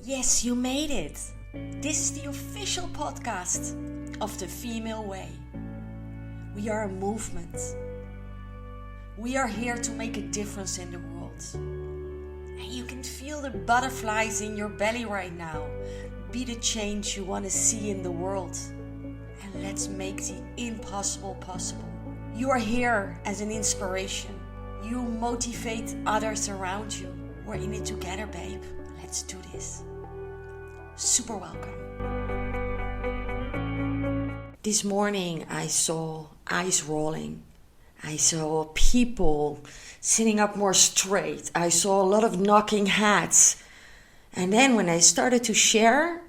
Yes, you made it. This is the official podcast of the Female Way. We are a movement. We are here to make a difference in the world. And you can feel the butterflies in your belly right now. Be the change you want to see in the world. And let's make the impossible possible. You are here as an inspiration. You motivate others around you. We're in it together, babe. Let's do this. Super welcome. This morning I saw eyes rolling. I saw people sitting up more straight. I saw a lot of knocking heads. And then when I started to share,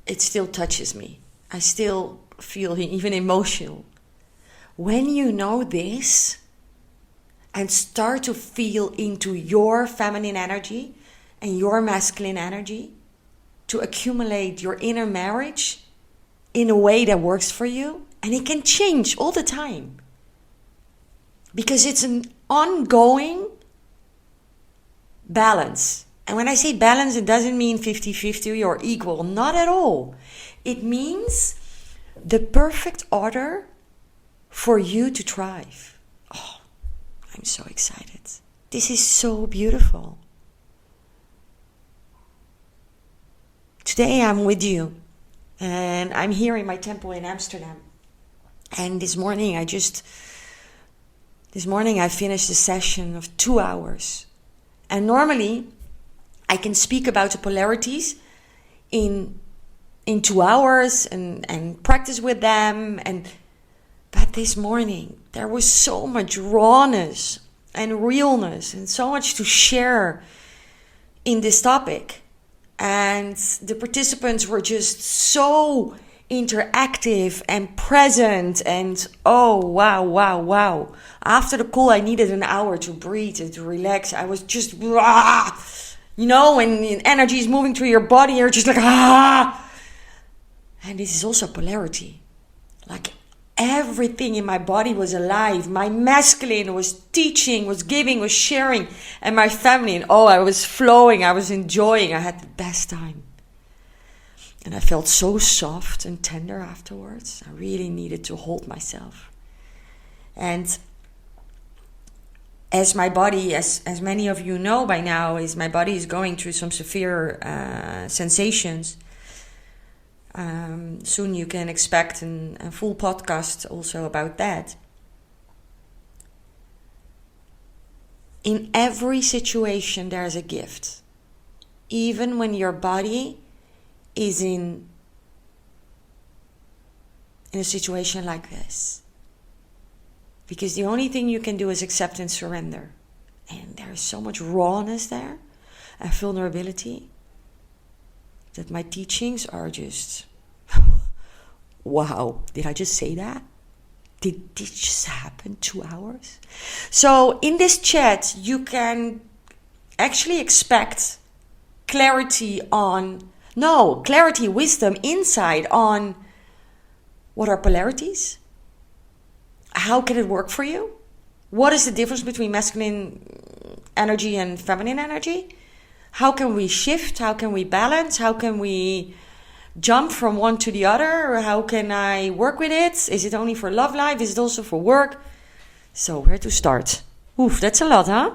it still touches me. I still feel even emotional. When you know this and start to feel into your feminine energy and your masculine energy to accumulate your inner marriage in a way that works for you, and it can change all the time because it's an ongoing balance. And when I say balance, it doesn't mean 50-50 or equal, not at all. It means the perfect order for you to thrive. Oh, I'm so excited. This is so beautiful. Today I'm with you and I'm here in my temple in Amsterdam. And this morning I finished a session of 2 hours. And normally I can speak about the polarities in 2 hours and practice with them. But this morning there was so much rawness and realness and so much to share in this topic. And the participants were just so interactive and present. And oh, wow. After the call, I needed an hour to breathe and to relax. I was just, when energy is moving through your body, you're just like, And this is also polarity. Like everything in my body was alive. My masculine was teaching, was giving, was sharing. And my feminine, I was flowing, I was enjoying. I had the best time. And I felt so soft and tender afterwards. I really needed to hold myself. And as my body, as many of you know by now, my body is going through some severe sensations. Soon you can expect a full podcast also about that. In every situation there's a gift. Even when your body is in a situation like this. Because the only thing you can do is accept and surrender. And there is so much rawness there and vulnerability that my teachings are just, wow, did I just say that? Did this just happen 2 hours? So in this chat, you can actually expect wisdom, insight on what are polarities? How can it work for you? What is the difference between masculine energy and feminine energy? How can we shift? How can we balance? How can we jump from one to the other? Or how can I work with it? Is it only for love life? Is it also for work? So where to start? Oof, that's a lot, huh?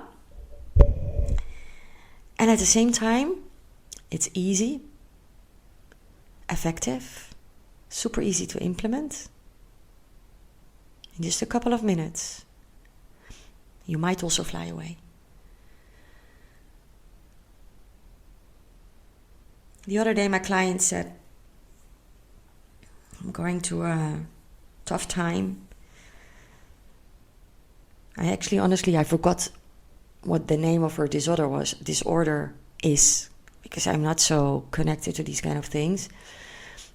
And at the same time, it's easy, effective, super easy to implement. In just a couple of minutes, you might also fly away. The other day my client said, I'm going through a tough time. I forgot what the name of her disorder is, because I'm not so connected to these kind of things.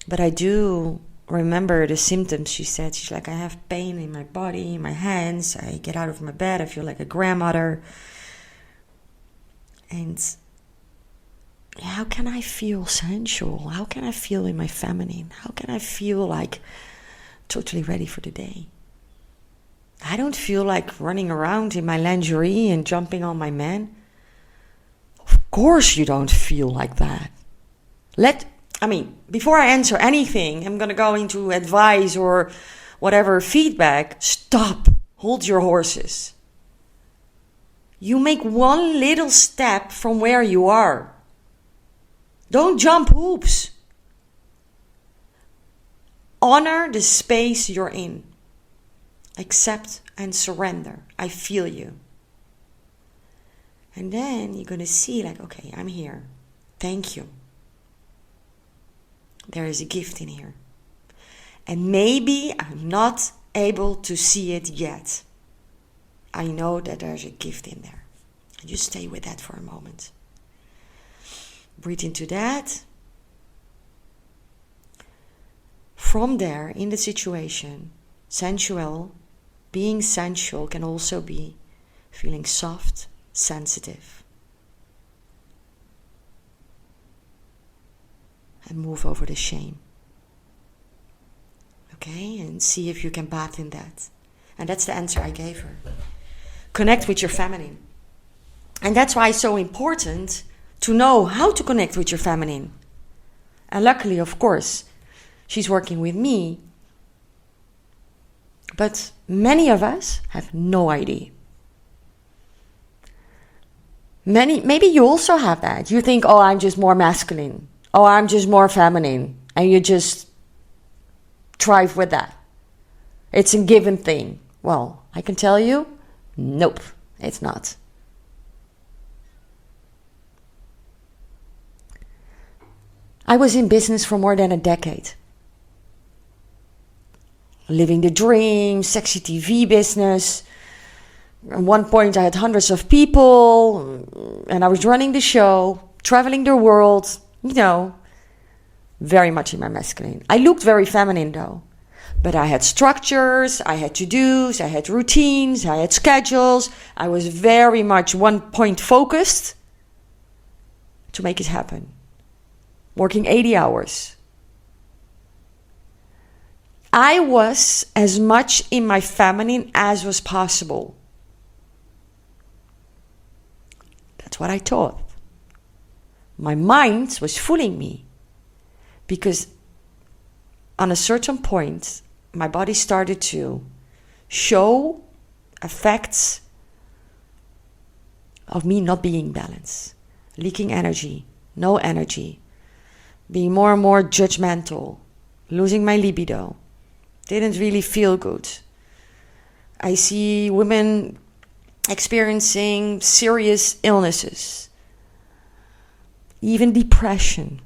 But I do remember the symptoms. She said, she's like, I have pain in my body, in my hands. I get out of my bed, I feel like a grandmother. And how can I feel sensual? How can I feel in my feminine? How can I feel like totally ready for the day? I don't feel like running around in my lingerie and jumping on my man. Of course you don't feel like that. Before I answer anything, I'm going to go into advice or whatever feedback. Stop. Hold your horses. You make one little step from where you are. Don't jump hoops. Honor the space you're in. Accept and surrender. I feel you. And then you're going to see like, okay, I'm here. Thank you. There is a gift in here. And maybe I'm not able to see it yet. I know that there's a gift in there. And just stay with that for a moment. Breathe into that. From there, in the situation, being sensual can also be feeling soft, sensitive. And move over the shame. Okay, and see if you can bath in that. And that's the answer I gave her. Connect with your feminine. And that's why it's so important to know how to connect with your feminine. And luckily, of course, she's working with me. But many of us have no idea. Maybe you also have that. You think, oh, I'm just more masculine. Oh, I'm just more feminine. And you just thrive with that. It's a given thing. Well, I can tell you, nope, it's not. I was in business for more than a decade. Living the dream, sexy TV business. At one point I had hundreds of people and I was running the show, traveling the world, very much in my masculine. I looked very feminine though. But I had structures, I had to-dos, I had routines, I had schedules. I was very much one point focused to make it happen. Working 80 hours. I was as much in my feminine as was possible. That's what I thought. My mind was fooling me. Because on a certain point, my body started to show effects of me not being balanced. Leaking energy, no energy. Being more and more judgmental. Losing my libido. Didn't really feel good. I see women experiencing serious illnesses. Even depression.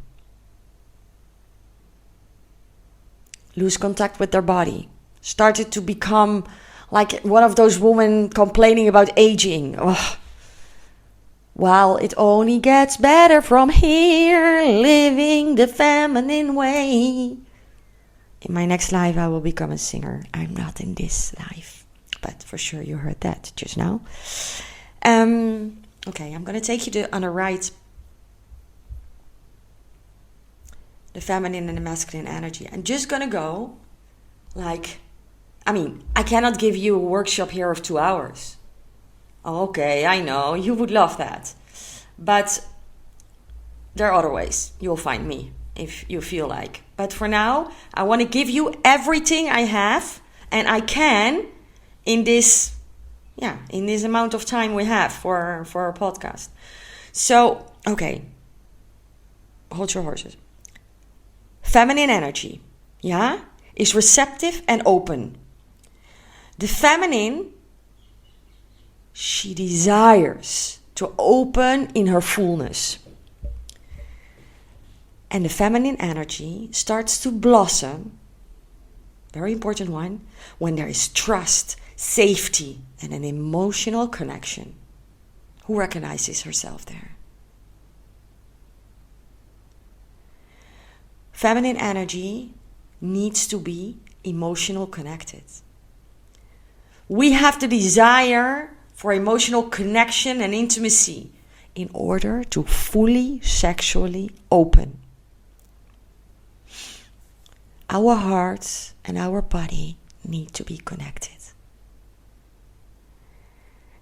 Lose contact with their body. Started to become like one of those women complaining about aging. Oh. Well, it only gets better from here, living the feminine way. In my next life, I will become a singer. I'm not in this life, but for sure you heard that just now. Okay, I'm going to take you on a ride. The feminine and the masculine energy. I'm just going to go I cannot give you a workshop here of 2 hours. Okay, I know, you would love that. But there are other ways you'll find me if you feel like. But for now, I want to give you everything I have and I can in this amount of time we have for our podcast. So, okay, hold your horses. Feminine energy, is receptive and open. The feminine, she desires to open in her fullness. And the feminine energy starts to blossom, very important one, when there is trust, safety, and an emotional connection. Who recognizes herself there? Feminine energy needs to be emotional connected. We have the desire for emotional connection and intimacy in order to fully sexually open. Our hearts and our body need to be connected.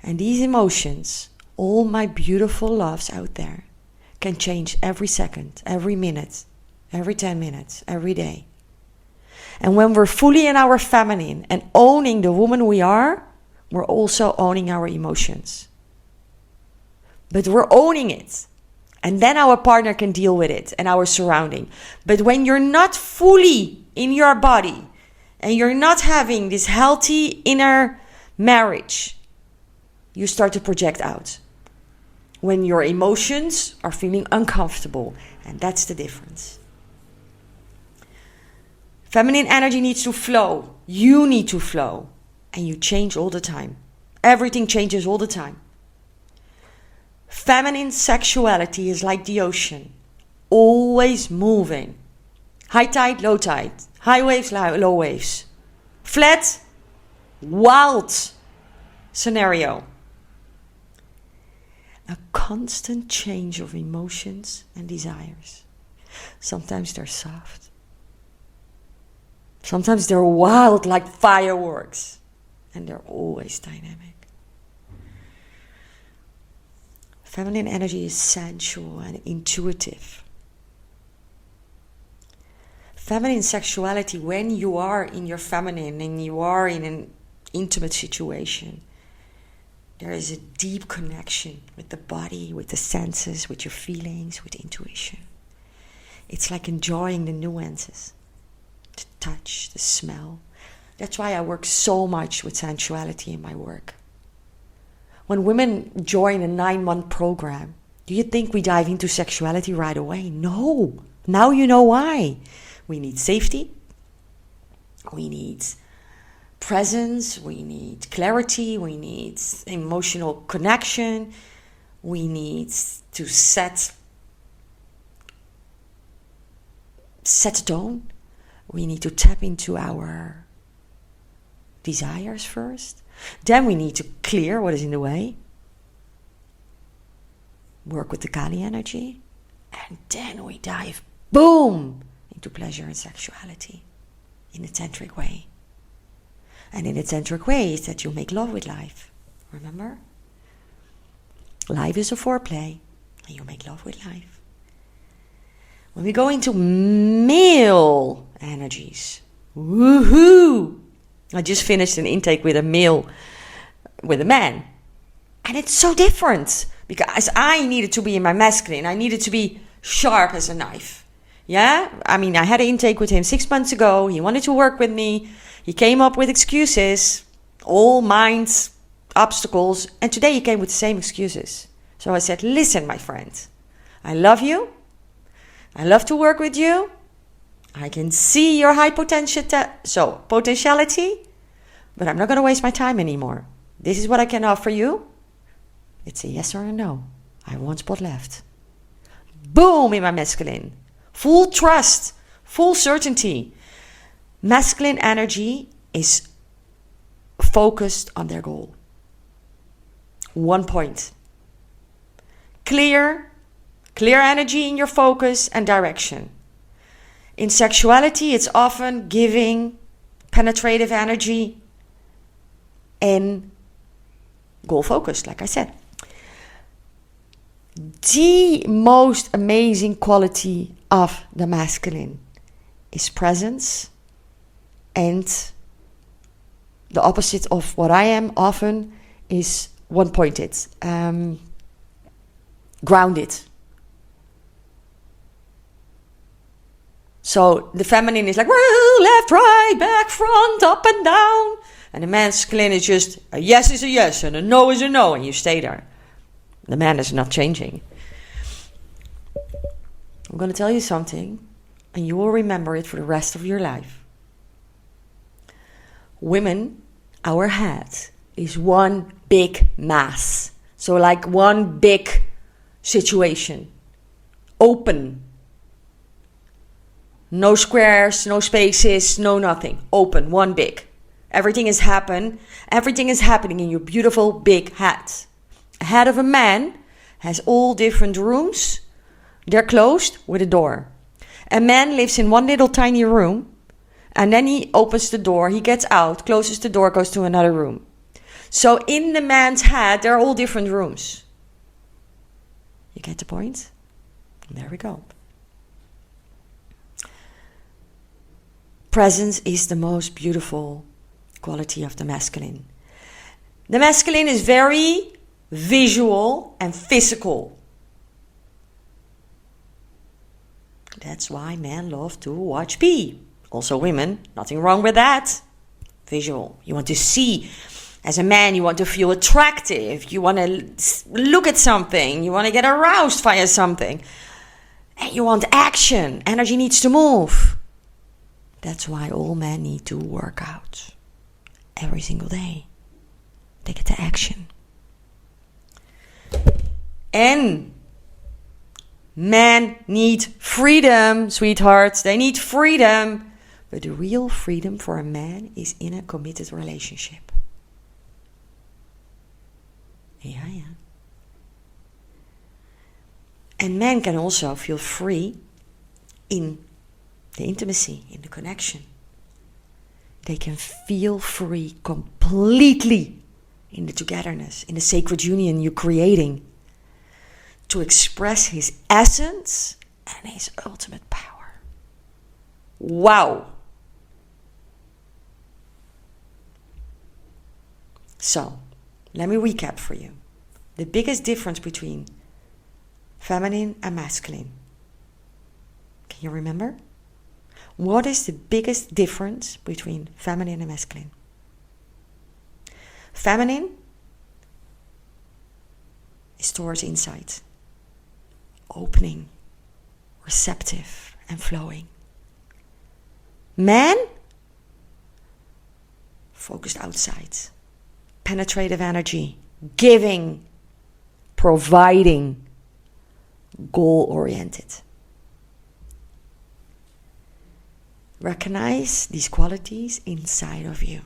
And these emotions, all my beautiful loves out there, can change every second, every minute, every 10 minutes, every day. And when we're fully in our feminine and owning the woman we are, we're also owning our emotions. But we're owning it. And then our partner can deal with it and our surrounding. But when you're not fully in your body and you're not having this healthy inner marriage, you start to project out. When your emotions are feeling uncomfortable. And that's the difference. Feminine energy needs to flow. You need to flow. And you change all the time. Everything changes all the time. Feminine sexuality is like the ocean. Always moving. High tide, low tide. High waves, low waves. Flat, wild scenario. A constant change of emotions and desires. Sometimes they're soft. Sometimes they're wild like fireworks. And they're always dynamic. Feminine energy is sensual and intuitive. Feminine sexuality, when you are in your feminine and you are in an intimate situation, there is a deep connection with the body, with the senses, with your feelings, with intuition. It's like enjoying the nuances, the touch, the smell. That's why I work so much with sensuality in my work. When women join a 9-month program, do you think we dive into sexuality right away? No. Now you know why. We need safety. We need presence. We need clarity. We need emotional connection. We need to set a tone. We need to tap into our desires first. Then we need to clear what is in the way. Work with the Kali energy. And then we dive, boom, into pleasure and sexuality in a tantric way. And in a tantric way is that you make love with life. Remember? Life is a foreplay. And you make love with life. When we go into male energies, woohoo! I just finished an intake with a man. And it's so different. Because I needed to be in my masculine. I needed to be sharp as a knife. Yeah? I mean, I had an intake with him 6 months ago. He wanted to work with me. He came up with excuses. All mind obstacles. And today he came with the same excuses. So I said, listen, my friend. I love you. I love to work with you. I can see your high potentiality, but I'm not going to waste my time anymore. This is what I can offer you. It's a yes or a no. I have one spot left. Boom, in my masculine. Full trust, full certainty. Masculine energy is focused on their goal. One point. Clear energy in your focus and direction. In sexuality, it's often giving penetrative energy and goal focused, like I said. The most amazing quality of the masculine is presence, and the opposite of what I am often is one-pointed, grounded. So the feminine is like, well, left, right, back, front, up and down. And the masculine is just, a yes is a yes and a no is a no. And you stay there. The man is not changing. I'm going to tell you something. And you will remember it for the rest of your life. Women, our head is one big mass. So like one big situation. Open. No squares, no spaces, no nothing. Open, one big. Everything is happening in your beautiful big head. A head of a man has all different rooms. They're closed with a door. A man lives in one little tiny room, and then he opens the door, he gets out, closes the door, goes to another room. So in the man's head, there are all different rooms. You get the point? There we go. Presence is the most beautiful quality of the masculine. The masculine is very visual and physical. That's why men love to watch P. Also women, nothing wrong with that. Visual. You want to see. As a man, you want to feel attractive. You want to look at something. You want to get aroused via something. And you want action. Energy needs to move. That's why all men need to work out. Every single day. They get to action. And men need freedom, sweethearts. They need freedom. But the real freedom for a man is in a committed relationship. Yeah. And men can also feel free in the intimacy, in the connection. They can feel free completely in the togetherness, in the sacred union you're creating, to express his essence and his ultimate power. Wow! So, let me recap for you. The biggest difference between feminine and masculine. Can you remember? What is the biggest difference between feminine and masculine? Feminine is towards insight, opening, receptive, and flowing. Man, focused outside, penetrative energy, giving, providing, goal-oriented. Recognize these qualities inside of you.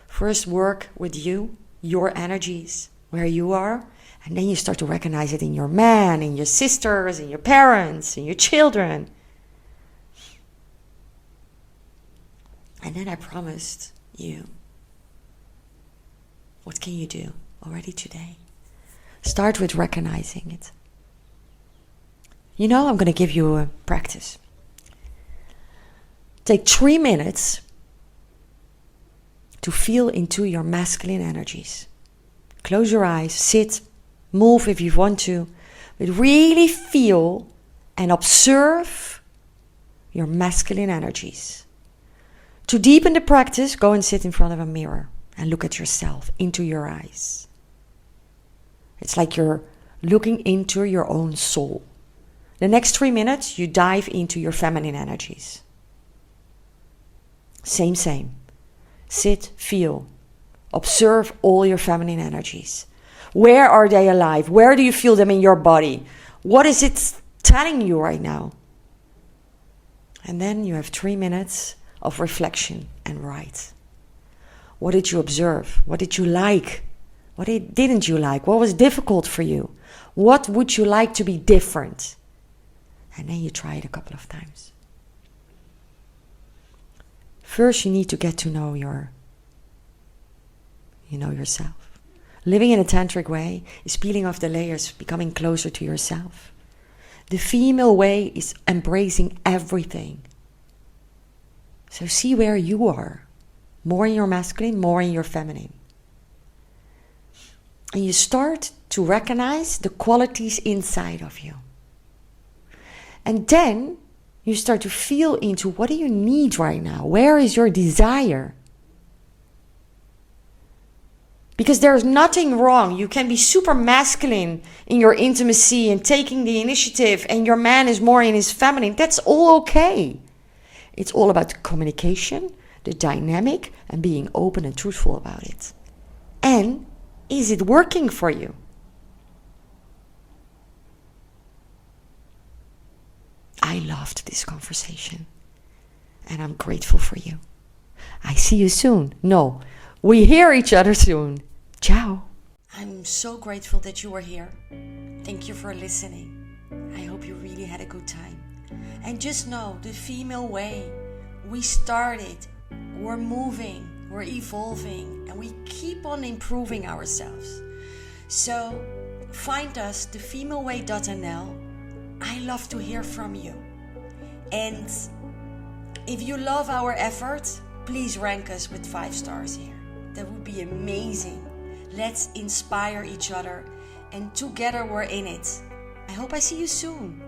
First, work with you, your energies, where you are, and then you start to recognize it in your man, in your sisters, in your parents, in your children. And then I promised you, what can you do already today? Start with recognizing it. You know, I'm going to give you a practice. Take 3 minutes to feel into your masculine energies. Close your eyes, sit, move if you want to, but really feel and observe your masculine energies. To deepen the practice, go and sit in front of a mirror and look at yourself into your eyes. It's like you're looking into your own soul. The next 3 minutes, you dive into your feminine energies. Same. Sit, feel. Observe all your feminine energies. Where are they alive? Where do you feel them in your body? What is it telling you right now? And then you have 3 minutes of reflection and write. What did you observe? What did you like? What didn't you like? What was difficult for you? What would you like to be different? And then you try it a couple of times. First, you need to get to know yourself. Living in a tantric way is peeling off the layers, becoming closer to yourself. The female way is embracing everything. So see where you are. More in your masculine, more in your feminine. And you start to recognize the qualities inside of you. And then you start to feel into what do you need right now? Where is your desire? Because there's nothing wrong. You can be super masculine in your intimacy and taking the initiative, and your man is more in his feminine. That's all okay. It's all about the communication, the dynamic, and being open and truthful about it. And is it working for you? I loved this conversation, and I'm grateful for you. I see you soon. No, we hear each other soon. Ciao. I'm so grateful that you were here. Thank you for listening. I hope you really had a good time. And just know, the female way, we started, we're moving, we're evolving, and we keep on improving ourselves. So find us, thefemaleway.nl. I love to hear from you. And if you love our effort, please rank us with 5 stars here. That would be amazing. Let's inspire each other, and together we're in it. I hope I see you soon.